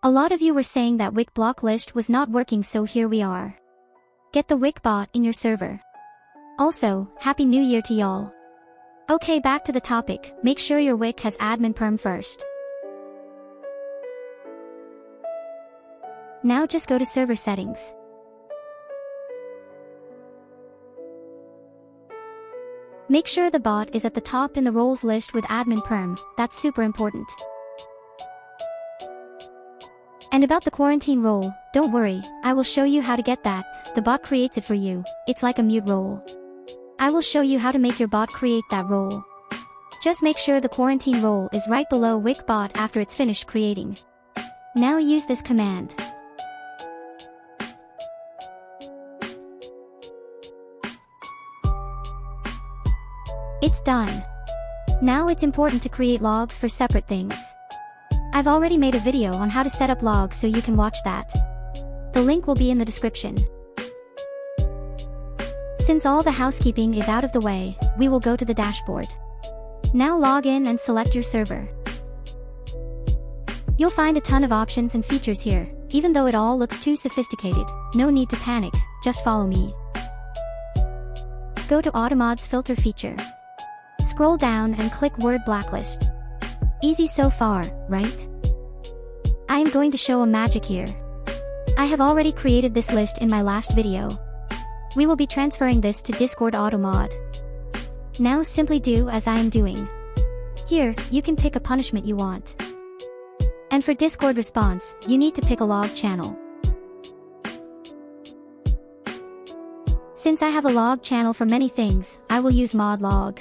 A lot of you were saying that Wick block list was not working, so here we are. Get the Wick bot in your server. Also, Happy New Year to y'all. Okay, back to the topic. Make sure your Wick has admin perm first. Now just go to server settings. Make sure the bot is at the top in the roles list with admin perm. That's super important. And about the quarantine role, don't worry, I will show you how to get that. The bot creates it for you. It's like a mute role. I will show you how to make your bot create that role. Just make sure the quarantine role is right below Wick bot after it's finished creating. Now use this command. It's done. Now it's important to create logs for separate things. I've already made a video on how to set up logs, so you can watch that. The link will be in the description. Since all the housekeeping is out of the way, we will go to the dashboard. Now log in and select your server. You'll find a ton of options and features here. Even though it all looks too sophisticated, no need to panic, just follow me. Go to AutoMod's filter feature. Scroll down and click Word Blacklist. Easy so far, right? I am going to show a magic here. I have already created this list in my last video. We will be transferring this to Discord AutoMod. Now simply do as I am doing. Here, you can pick a punishment you want. And for Discord response, you need to pick a log channel. Since I have a log channel for many things, I will use mod log.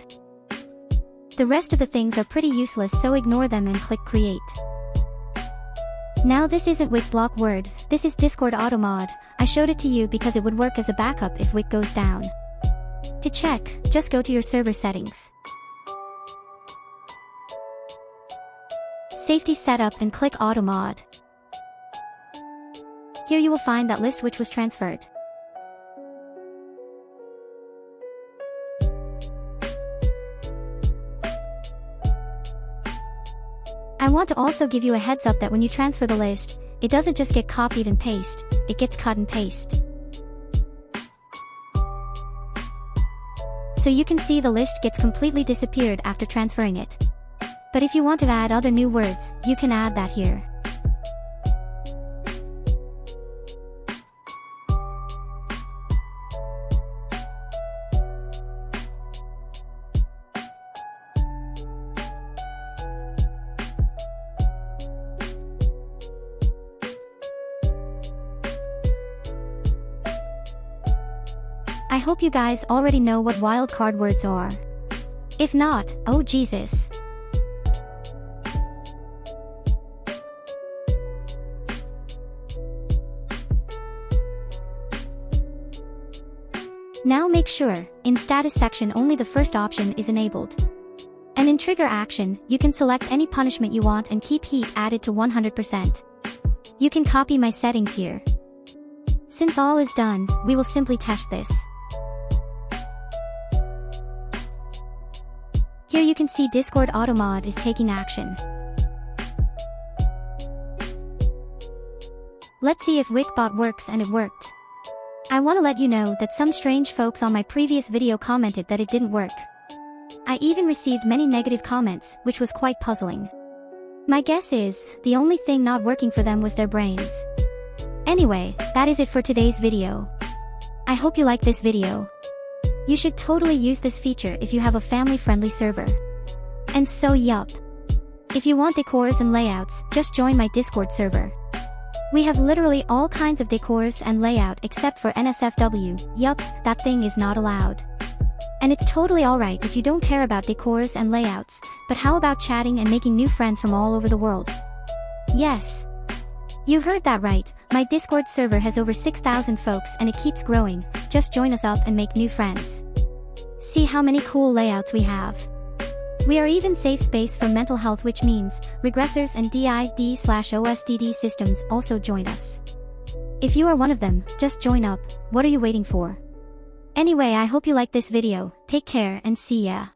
The rest of the things are pretty useless, so ignore them and click create. Now this isn't Wick block word, this is Discord AutoMod. I showed it to you because it would work as a backup if Wick goes down. To check, just go to your server settings. Safety setup and click AutoMod. Here you will find that list which was transferred. I want to also give you a heads up that when you transfer the list, it doesn't just get copied and paste, it gets cut and paste. So you can see the list gets completely disappeared after transferring it. But if you want to add other new words, you can add that here. I hope you guys already know what wildcard words are. If not, oh Jesus. Now make sure, in status section only the first option is enabled. And in trigger action, you can select any punishment you want and keep heat added to 100%. You can copy my settings here. Since all is done, we will simply test this. Here you can see Discord AutoMod is taking action. Let's see if WickBot works, and it worked. I want to let you know that some strange folks on my previous video commented that it didn't work. I even received many negative comments, which was quite puzzling. My guess is, the only thing not working for them was their brains. Anyway, that is it for today's video. I hope you like this video. You should totally use this feature if you have a family-friendly server. And so yup. If you want decors and layouts, just join my Discord server. We have literally all kinds of decors and layout except for NSFW, yup, that thing is not allowed. And it's totally alright if you don't care about decors and layouts, but how about chatting and making new friends from all over the world? Yes. You heard that right, my Discord server has over 6,000 folks and it keeps growing. Just join us up and make new friends. See how many cool layouts we have. We are even safe space for mental health, which means regressors and DID/OSDD systems also join us. If you are one of them, just join up. What are you waiting for? Anyway, I hope you like this video. Take care and see ya.